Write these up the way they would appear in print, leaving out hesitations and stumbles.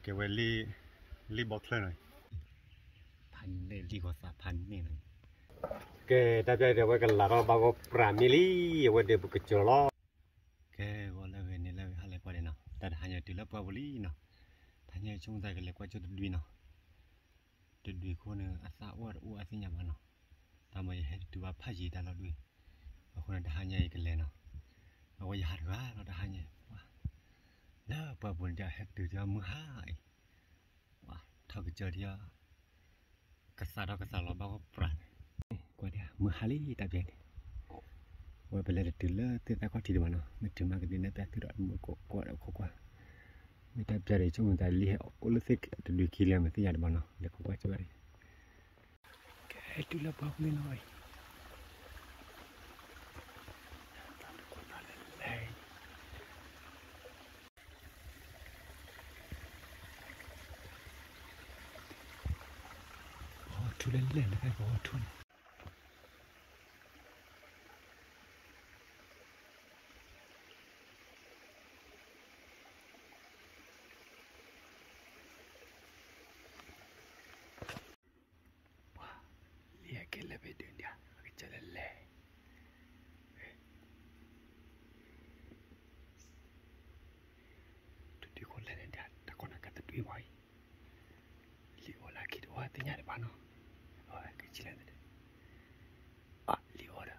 cái về li bọc lên rồiพันเลยดีกว่า3,000นี่เลย cái ta chơi được cái là nó bao gồm pram mili về để bực cho lo cái gọi là về này là hai loại qua đây nào ta đã nhớ từ lớp qua boli nào ta nhớ chung tay cái loại qua cho tự duy nào tự duyคนนึงอาสาว่าอาสิญามันเนาะตามมาเห็นตัวพาจีตาเราด้วยคนนั้นได้หากันเลยเนาะเราว่าอยากว่าเราได้หาว่าแล้วปะบุญจะเห็นตัวมือหายว่าถ้าเกิดเจอที่กษัตริย์เราบ้าก็ปราณกว่าเดียวมือหายตาเบียนว่าเป็นอะไรตื่นแล้วตื่นแต่ก็ทีเดียวเนาะไม่ถึงมาก็ดีนะแต่ตื่นมือกว่าแล้วกว่าไม่ได้เจอเลยช่วงแต่ลี้โอลสิกตัวดูขี้เลี้ยงไม่ที่ยาดบ้านเนาะเด็กกว่าจะไปแค่ตื่นแล้วบอกไม่น้อยทุเรศเล่นได้ก็ทุนว้าเลี้ยกันเลยไปเดินเดียวก็จะเล่นเลยทุกที่คนเล่นเดียวแต่คนนั้นก็ตัดด้วยไว้เลี้ยวละคิดว่าที่ไหนบ้างเนาะก็ชิลเลยเลี้ยวละ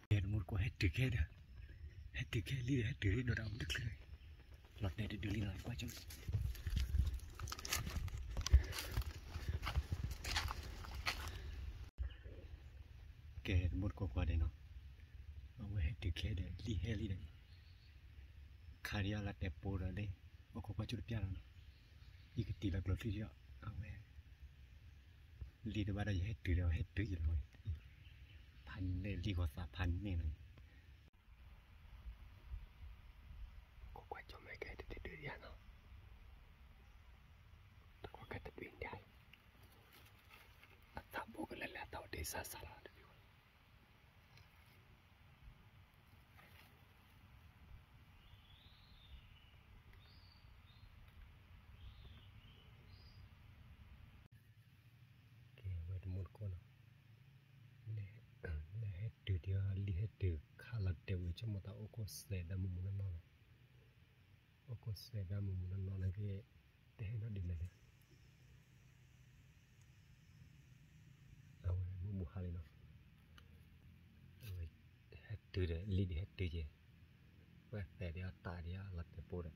เห็นมุดก็เห็ดตึกแค่เดียวเห็ดตึกแค่ลีเห็ดตึกลีโดดเอาตึกเลยหลอดเนี่ยเดือดลีหน่อยกว่าจุดแกหมดกว่าเดเนาะเอาไว้ให้ตึกแค่เดียวลีเฮลีเดียวขาเรียละแต่ปูระเดเอากว่าจุดเปียแล้วเนาะอีกตีละกลอดที่เดียวเอาไว้ลีเดี๋ยวว่าได้ให้ตึกเดียวให้ตึกอยู่เลยพันเลยลีกว่า3,000นี่เลยกว่าจะไม่แก่เดือดเนาะแต่กว่าแก่ตัวเองได้ถ้าบอกกันแล้วต่อเดซ่าสาระมุดก่อนเนี่ยให้ตื่นเดียวลีให้ตื่นข้าหลักเดียววิจมตาโอโคเสดามุมุนันนอนโอโคเสดามุมุนันนอนนั่นคือเตะน่าดีเลยเอามุมุฮาลีเนาะให้ตื่นเลยลีให้ตื่นเจว่าแต่เดียวตาเดียวหลักเดียวปวด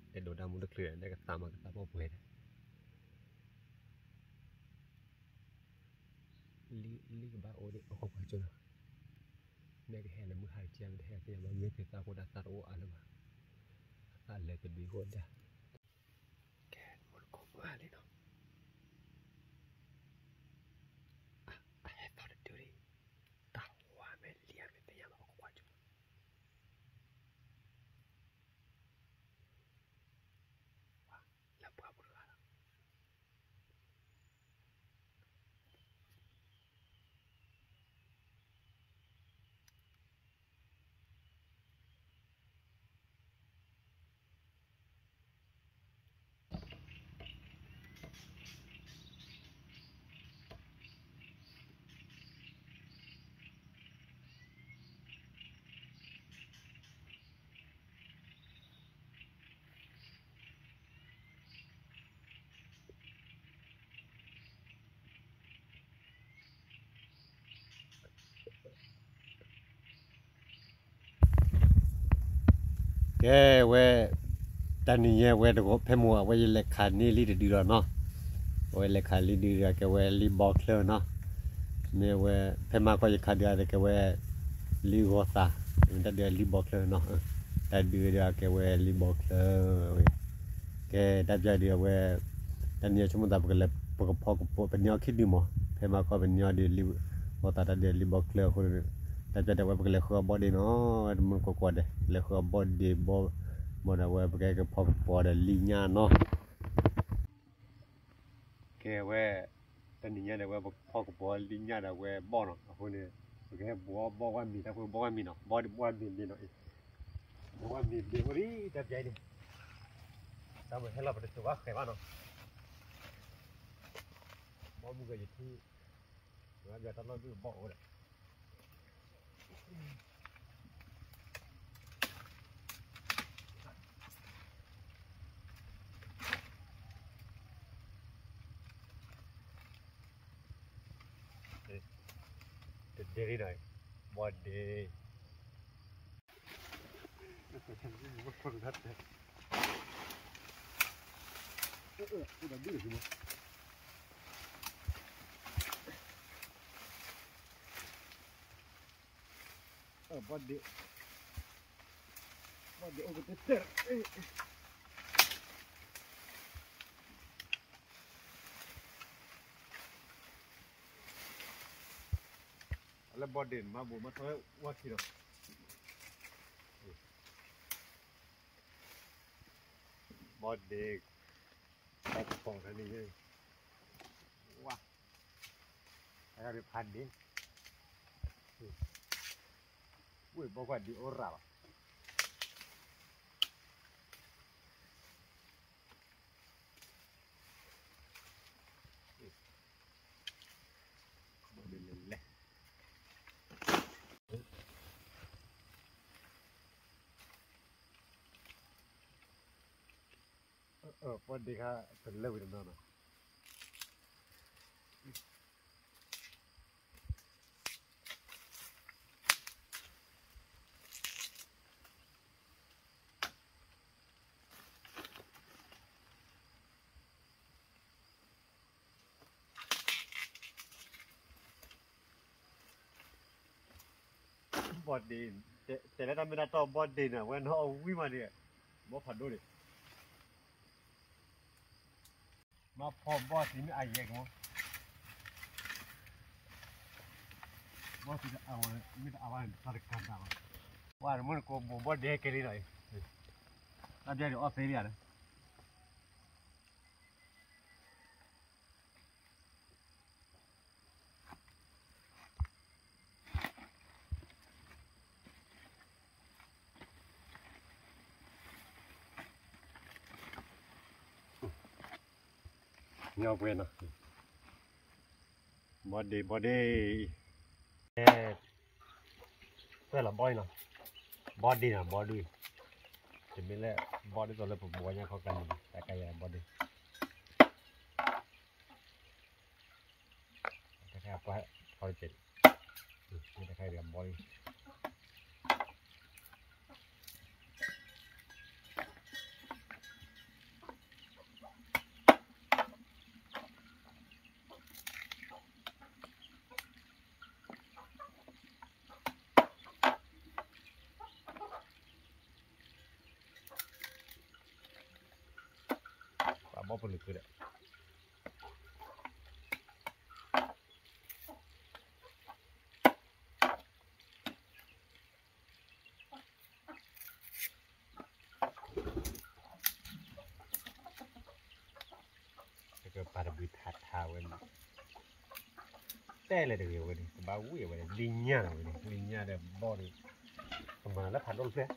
แต่โดดดามุดึกเลยได้ก็ตามมาก็ตามพ่อป่วยลีกับบ้าโอเดโอโคไปจนเนี่ยก็เห็นมือหายเจียมแท้ที่มันมีแต่ตาโคดัสตาโออันนั้นอะไรจะดีกว่าจ้ะแกหมดกบมาเลยเนาะให้ต่อเดี๋ยวนี้ตาหัวแม่เลี้ยงไม่แต่ยังเอากว่าจุว่าแล้วปลาบุรุษแกเว้ตอนนี้เว้เดี๋ยวเพิ่มว่าเว้เล็กขานี่ลีเดือดเนาะเว้เล็กขาลีเดือดแกเว้ลีบอกเลยเนาะเนี่ยเว้เพิ่มมาก็จะขาเดือดแกเว้ลีหัวซามันจะเดือดลีบอกเลยเนาะแต่เดือดแกเว้ลีบอกเลยแกดับใจเดือดเว้ตอนนี้ชั่วโมงตาเป็นเลยพอเป็นยอคิดดีมั้งเพิ่มมาก็เป็นยอดีลีพอตาเดือดลีบอกเลยคนแต่จะได้ว่าเป็นเลยเขาบอดี้เนาะมันก็กว่าเด้เลยเขาบอดี้บอได้ว่าเป็นก็พอได้ลีญาเนาะ nhá này về phò của bò đi nhá là về bò nó hồi này cái bò qua mì ta bò qua mì nó bò mì nó bò qua mì đi đi tập chạy đi tao mới hay là phải chụp cái nó bò mua cái gì thì giờ tao nói bò rồi đi này bò đi udah dulu semua bò đi over the là bò đền mà bố mà thôi qua kia rồi bò đền tại phòng cái này đây wow cái này phản đi ui bò quạt đi ô rào bò đền lên bò đi ha từ lâu rồi nó bò điแต่แล้วไม่ได้ต่อบอดดินอ่ะเว้นเขาเอาวิ่งมาเนี่ยบอดผัดด้วยดิมาพอบอดที่ไม่ไอ้แยกมั้งบอดที่เอาไม่ได้เอาอะไรสักการ์ว่ามันก็บอดเด็กกี่หน่อยแล้วเดี๋ยวเอาเสียเลยเงาเว้นนะบอดี้เพื่อละบอยนะบอดี้นะบอดี้จะไม่เล่บอดี้ตัวเล็กผมบอกว่าเขากันแต่ไกลบอดี้แต่แค่พอเขาเจ็ดไม่ได้ใครเรียนบอดี้บอลลึกเลยก็ปาระบิดหัดเท้าเว้ยแต่เลยเดี๋ยวเว้ยบ้าวุ้ยเว้ยลิงญ่าเว้ยลิงญ่าเดี๋ยวบอลมาแล้วผัดโดนเสีย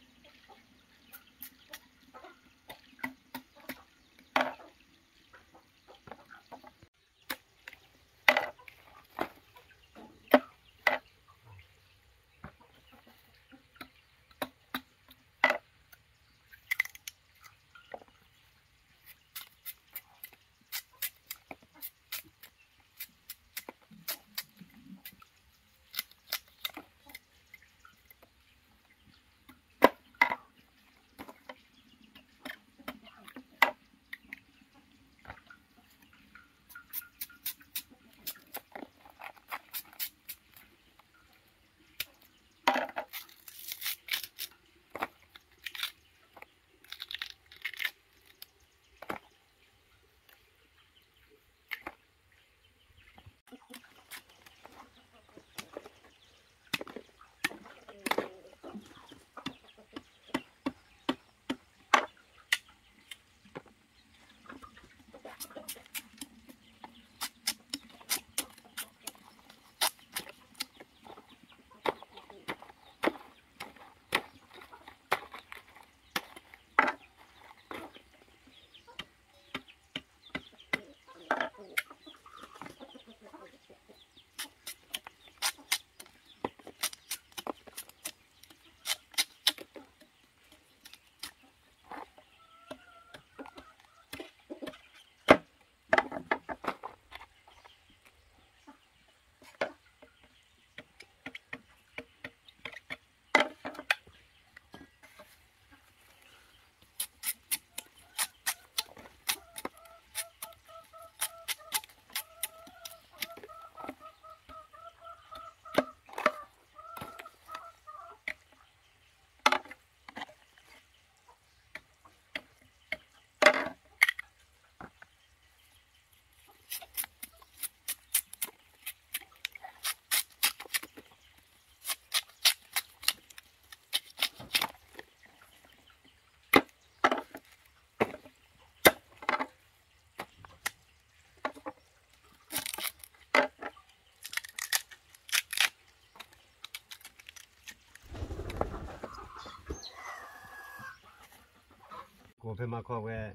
我陪马考喂，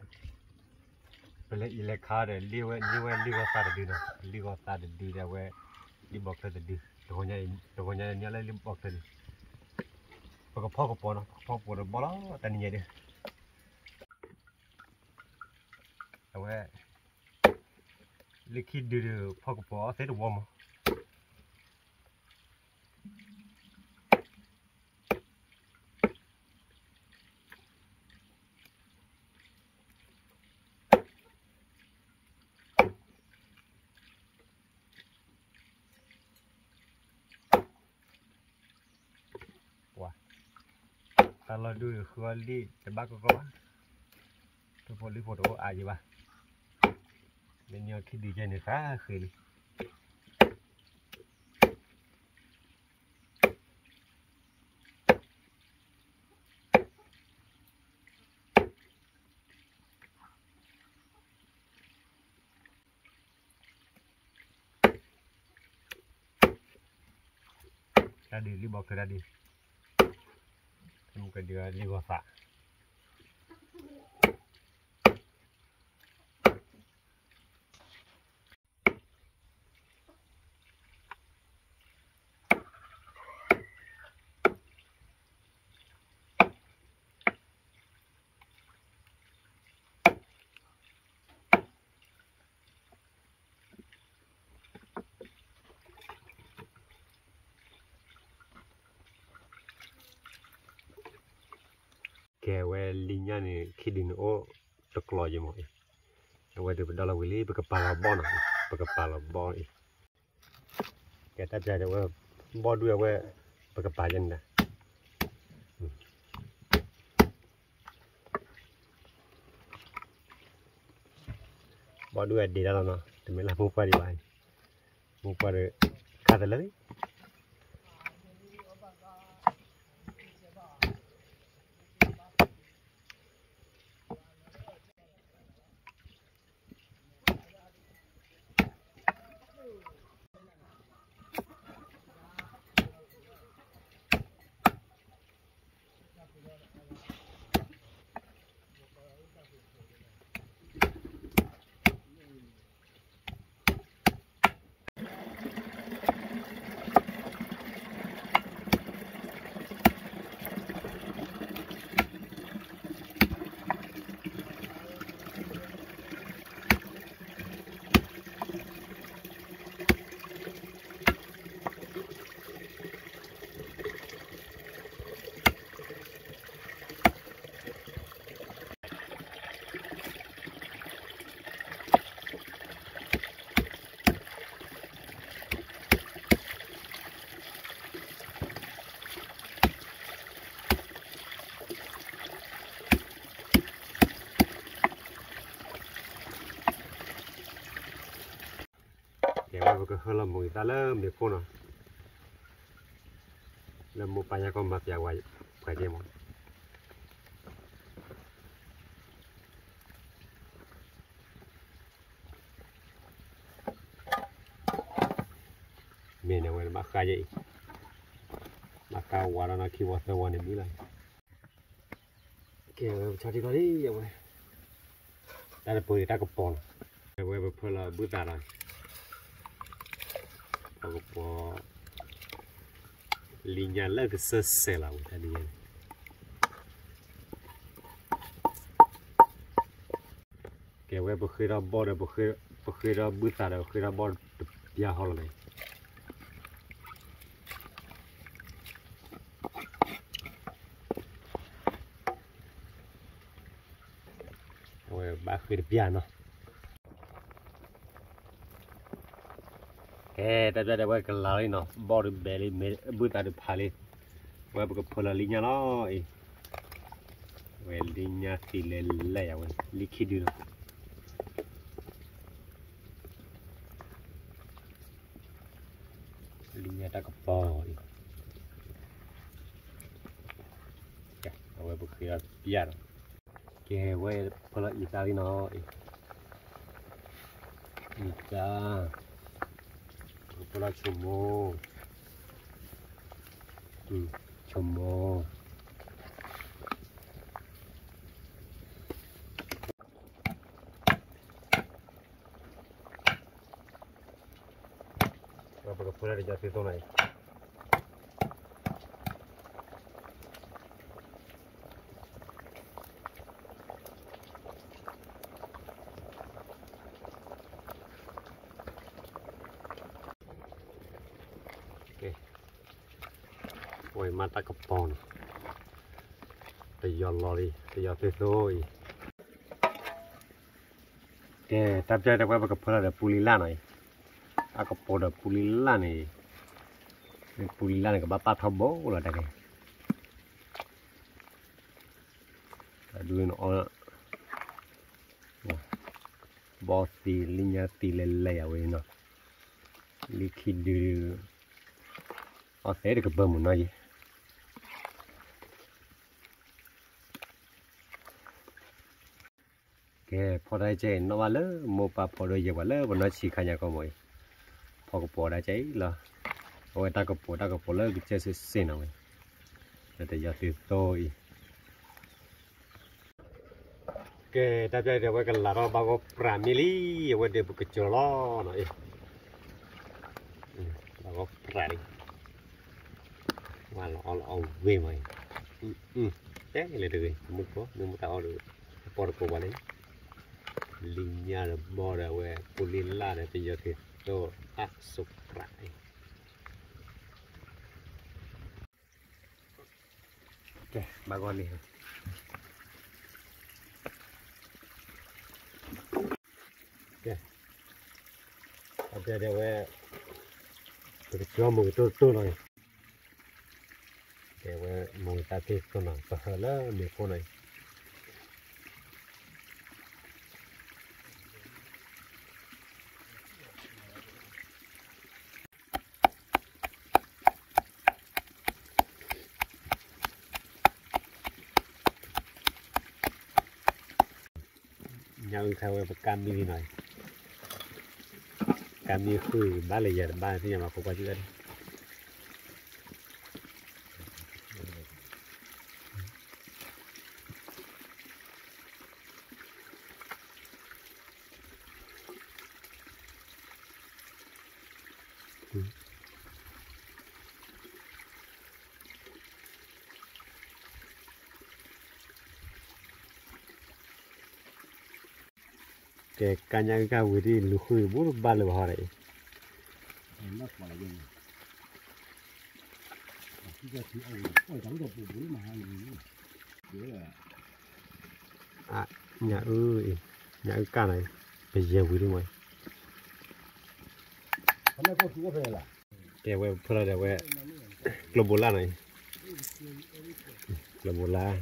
本来一来卡的，另外啥的对呢？另外啥的对的喂，你บอก的对，ตัวคนเนี่ยเลยบอก的，พอก็พ่อก็ปอนะพ่อปวดบ่ล่ะแต่นี่เด้แต่ว่าลิขิตดูพ่อก็ปอเสร็จวอมตลอดดูคือว่าลีแต่บ้าก็ว่าทุกคนรีโฟโต้อาจีบ้าเนี่ยเนี่ยคิดดีใจเนี่ยค่ะคือtadi liบอกคือtadi muka dia li gosak kayak linya ni kidin o teklo je mo we de dalam wili bekepala bon kayak tak ada we bo dua we bekepajan dah bo dua di dalam no temelah mupa di bahan mupa de kata lagi cái hơi là mùi ta lớn để cô nó là một bài nhạc con mặt giả vậy phải đi một miền này mà khai vậy mà cao quá nó khi qua sâu này mới lại kêu cho đi có đi vậy ta là bơi ta có pon vậy bơi là bơi ta rồi apa linya lah ke sesela tadi ya kewe bekhira bor bekhira buta da bekhira bor ya hol này we ba khir piano ta ra đây cái lái nó bỏ được bể đi bữa ta được phá đi và cái phơi linya nó về linya thì lẻ vậy liquid nó linya ta có bò đi và cái là piano cái về phơi Italy nó Ita Pola chomo, chomo, Apa pula dia jatuh tu naik. Okay. Oi mata kepon. Tayar lori, tayar tu. Okay, tapi ada apa pula ada pulilan naik. Aku pada pulilan ni. Pulilan ke bapa thabo lah dah ke. Aduh nak bosi linya tilele awe no. Likidu. Saya dekat bermun aja. Okay, pada je no wala, mau pa pada je wala, benar sih kanya kau moi. Pokok pada je lah. Oh, tak ke pola kita sesen awe. Ada jatuh tu. Okay, tapi ada apa kalau lara bago pramili, apa dia berkecolon, eh. Bago prali. Walau all way mai. Eh, ini dia. Mungkin tahu dulu. Por balik. Linya border we pulila ada jatuh tu asuk prai. Okay, bago ni. Okay. Tapi ada we berjuang tu lah. Okay, we mau tapi tu nak pahala ni pun ni. Nhau theo cam như này cam như khơi ba lấy giờ ba thì nhà mà không qua chữ đây cái kanya cái vui đi lú khơi bút ba lú hoa đấy nó phải là gì bây giờ thì ôi chẳng được bùi mà gì là à nhà ơi ca này bây giờ vui đi mày nó có chú về là cái web phơi là web globola này globola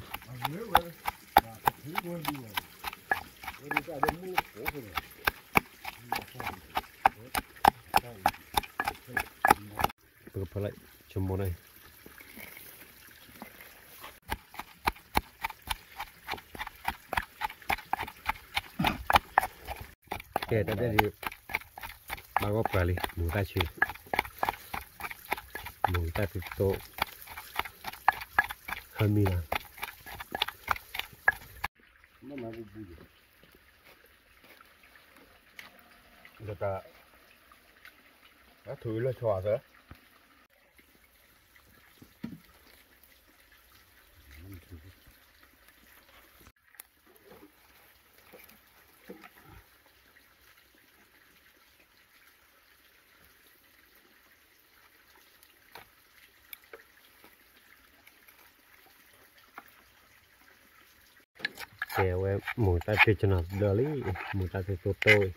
Tôi phải lại chấm món này. Okay, tadi di bago pali, muka sih, muka itu hamil. nó mà bùi Được cả các thứ là trò rồi. Kéo em một tay thì cho nó đỡ lý, một tay thì tốt tôi.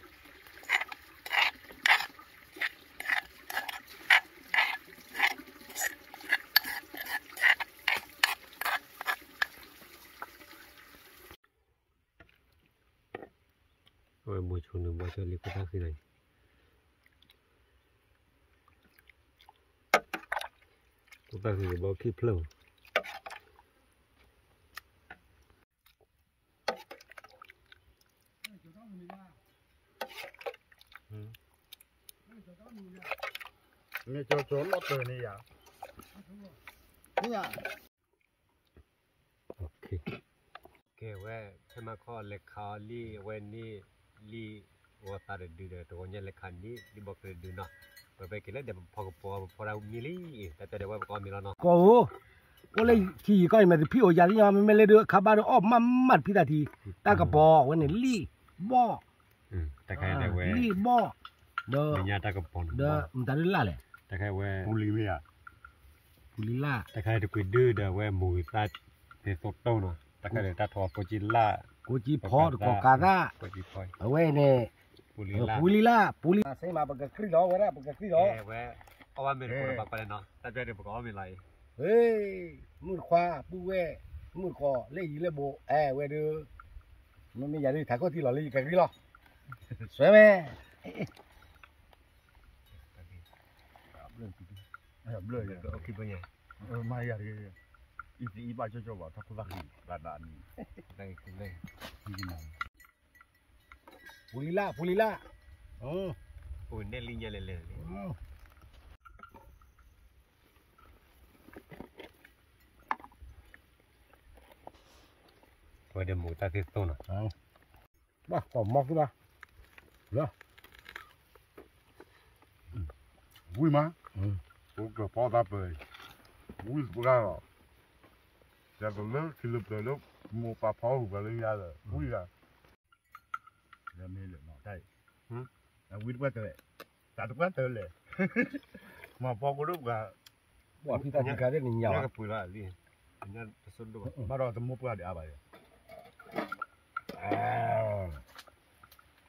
Rồi một chỗ nữa bao giờ liệt cái gì này. Chúng ta thì bao keep low. nghe cho trốn lót từ này à thế à Ok. Okay, we pema call le khali we ni li we ว่าตาดื้อตัวเนี่ยเล็กคันนี้ที่บอกดื้อเนาะไปกินแล้วเดี๋ยวพอเรามีลี่แต่เดี๋ยวว่าก็มีแล้วเนาะก็เลยที่ก็มาพี่โอยาที่ยอมไม่เลยเด้อขับบ้านอ้อมมัดพี่ตาทีตากระปอวันนี้ลี่บ่อแต่ใครได้เว้ยลี่บ่อเด้อเนี่ยตากระปอนเด้อมันตาลิล่าแหละแต่ใครเว้ยปุริเมีย ปุลิล่าแต่ใครจะคุยดื้อเด้อเว้ยหมูตาเตะสดโตเนาะแต่ใครตาทอโปจิล่ากูจีพอดกอกาก้าเอาไว้เนี่ยปุลิล่าใส่มาปากกะครีล้อไว้ละปากกะครีล้อเว้ยเอาว่าเป็นคนบักไปเลยเนาะแต่เดี๋ยวบอกว่ามีอะไรเฮ้ยมือขวาปูเว้มือคอเล่ยเล่โบเว้ยเด้อมันไม่อยากได้ถ่ายก็ที่หล่อเลยกะครีล้อสวยไหมเบื่อเลยโอเคไปยังไม่อยากเลยอีบ้าจ่อๆว่าทับทักทีบ้านนั้นได้ปุลิล่าปุ่นเนี่ยลิงยันเลยพอเดี๋ยวหมูตาติดต้นอ่ะบ้าต่อมอกด้วยบ้าเหรอวุ้ยมั้งโอ้ก็พอตาไปวุ้ยบุกแล้วจะก็เลิกคือเลิกแล้วมูปลาเผาก็เลยยาเลยวุ้ยอ่ะยังไม่เลยเนาะใช่วุ้ยว่าเตะแต่ทุกวันเตะเลยมาพอก็รู้ว่าว่าพี่ตาจีการเล่นหนิยาวก็ปุ๋ยละลิเนี่ยจะสุดด้วยมาเราจะมูปลาเดี๋ยวไป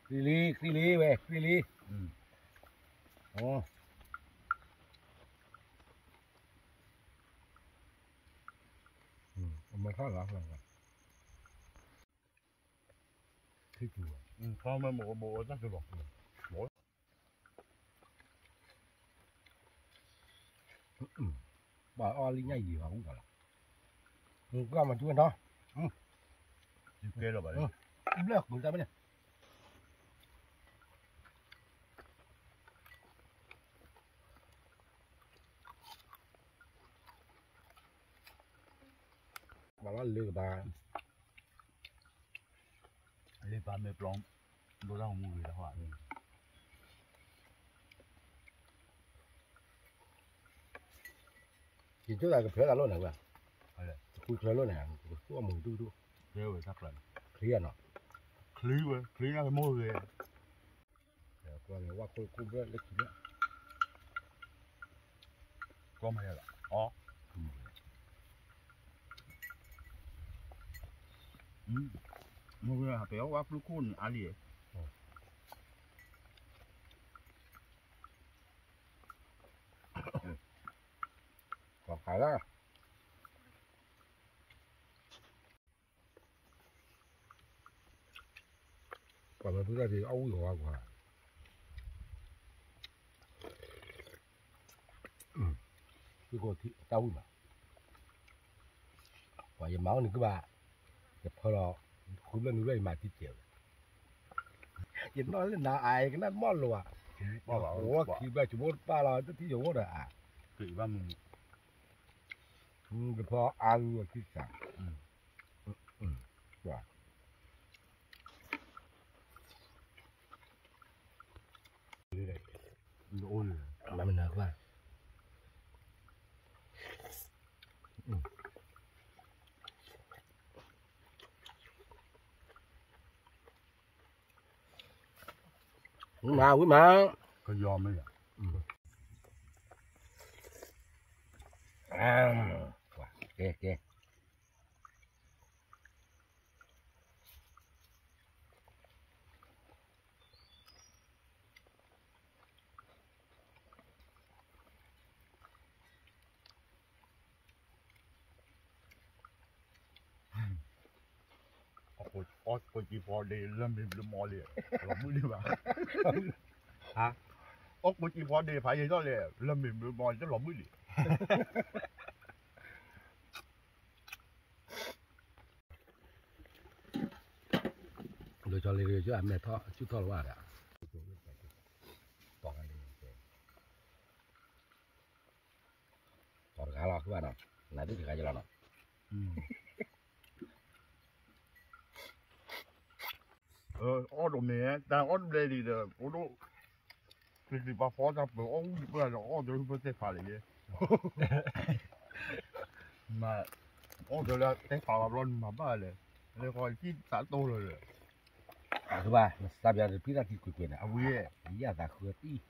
คลีเว้ยคลีอ๋อมันข้าวหลังที่ตัวเขาไม่โมตั้งแต่บอกโมบ่ออลิง่ายอยู่ของก่อนก็มาช่วยเนาะยิ่งเกลือไปเลยเลือกมึงจะไม่เนี่ยมาว่าเลือกบาเลือกบาไม่ปลอมดูร่างมือเลยว่ากินช่วยอะไรกับเพื่อนกันรุ่นไหนวะคุยเพื่อนรุ่นไหนตัวมึงดูเกลือไปสักหน่อยเคลียร์เนาะคลีเว้ยคลีน่าจะโม่เลยเดี๋ยวก็เลยว่าคุยเรื่องเล็กทีเนี้ยก็ไม่ละอ๋อมึงอะไปเอาว่าพลูคุณอะไรก็ขายแล้วก่อนมาพูดได้ดีเอาอยู่ว่ากว่าคือคนที่เต้าหน่ะว่าอย่าเมาหนึ่งก็บ่าจะพอเราคุ้มแล้วนึกเลยมาที่เจียวอย่านอนเล่นนาอายกันนั่นม่อนเลยว่ะโอ้โหขี่ไปจุดป้าเราที่อยู่ว่าอ่ะคือว่ามึงก็พออาลูที่สั่งว่าโอ้ยมันหนักว่ามาก็ยอมไม่อ่ะว่าเก๋โอ้ยพอดีเริ่มมีเรื่องมอเลยเราไม่ดีว่าฮะโอ้ยพอดีพายยังต้องเลยเริ่มมีเรื่องมอจะหลอมไม่ดีโดยเฉพาะเลยช่วยแม่ท่อชุดท่อว่าอ่ะต่อกันเลยต่อขาเราคือว่าเนาะไหนที่จะขายจะเราเนาะ အော်တော့နေဒါအော်လေဒီတော့ဘို့တို့ဒီပါဖောတာဘောအော်ဘယ်တော့အော်တို့ဘယ်တက်ဖာလေမာအော်တို့လာတက်ဖာလာဘလုံးမှာပါလေလေခေါ်ကြည့်စားတော့လေ 是吧？那啥边是比那地贵贵的， အဝေးရဲ့ 一样咱喝地，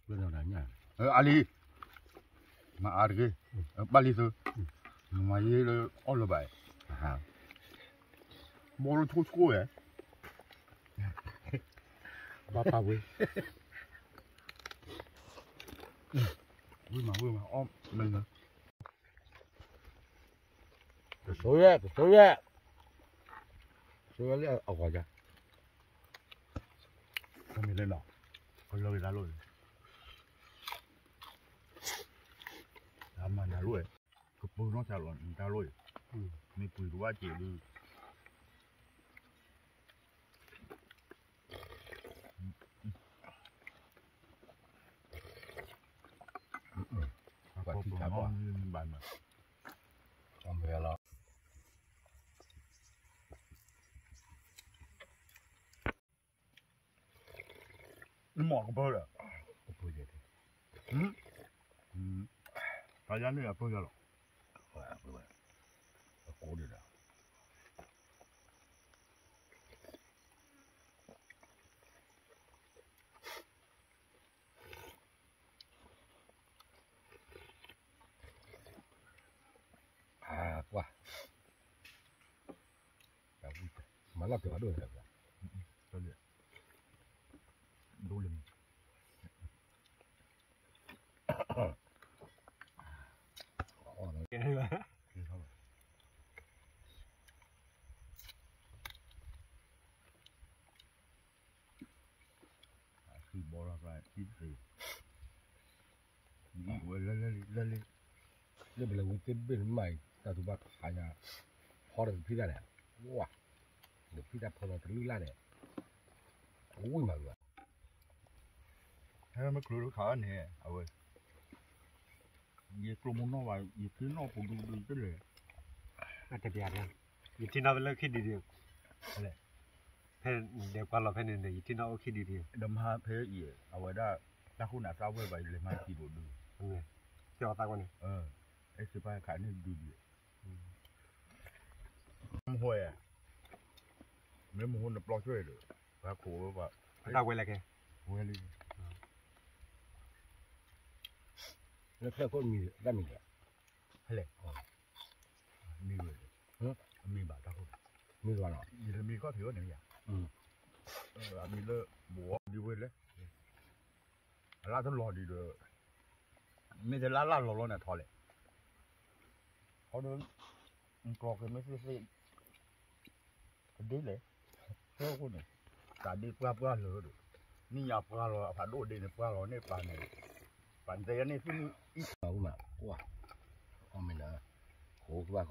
不能让人。 အာလီမအားကြီးပါလီဆိုမရေးလို့အော်လို့ပါဟာမော်လို့ချိုးချိုးရဲ့ဘာပါဝေးဝေးမှာအော်မင်း 收月，收月，收月了，熬过去。 မင်းလည်းတော့ဘယ်လိုလဲလို့အမှန်လားလို့ကပူတော့ချလို့တာလို့မပူတော့ကြည့်လို့ 管地产吧， ဘာမှ 我没了。 မော်ကပေါ်လား 我不觉得，大家那也不着了不，我估着的。啊，哇！马上表多少个？真的都灵 哦，那 ကဲပါ 挺好的是包了饭一吃我来那不能给别人买，但是把他家跑的皮蛋嘞，哇！那皮蛋跑到这里来的，我嘛个。 还没可能看呢啊喂也做梦那玩也真那不都这嘞 အတပြားတယ်ဒီတင်တော့လည်းခိဒီတယ်ဟဲ့ဖဲဒီကွာလာဖဲနေဒီတင်တော့ခိဒီတယ် đâm ha thế gì à vậy đó ta không nào sao với vậy lấy mai chỉ đồ được ဟုတ်ကဲ့ကျော်သားကနေ ấy sẽ phải khả năng được gì không hồi à nếu mà hôn được lo chơi được và khổ và တော့ဝဲလိုက်ကဲ hồi đi 那这个米咱米的， hay lệ mi rồi mi bảo ta không 米多少？ gì là mi có thiếu này nhỉ mi lơ bố đi quên đấy lá thân lò đi được mi thấy lá lò này thò lệ có đứa có cái mấy cái đi lệ theo con này cả đi qua lửa được ni nhà qua lò phải đổ đi này qua lò này bàn tay này phun好嘛，哇！我们呢，好是吧？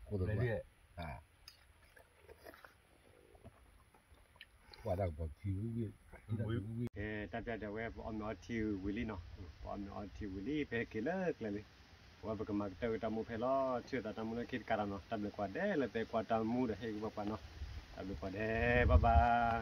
好多 lấy 多 đi 啊！哇，那个体育， အဲတက်ပြတဲ့ဝဲပေါ်မော်တီဝီလီနော်ပေါ်မော်တီဝီလီဖဲကလေကလေဝါဘကမတ်တေတမှုဖဲလောချွတ်တာမှုနဲ့ခိကရနော်တက်လေကွာတဲ့လေပဲကွာတမှုတဲ့ဟဲ့ကွာနော်တက်လေကွာတဲ့ဘိုင်ဘိုင်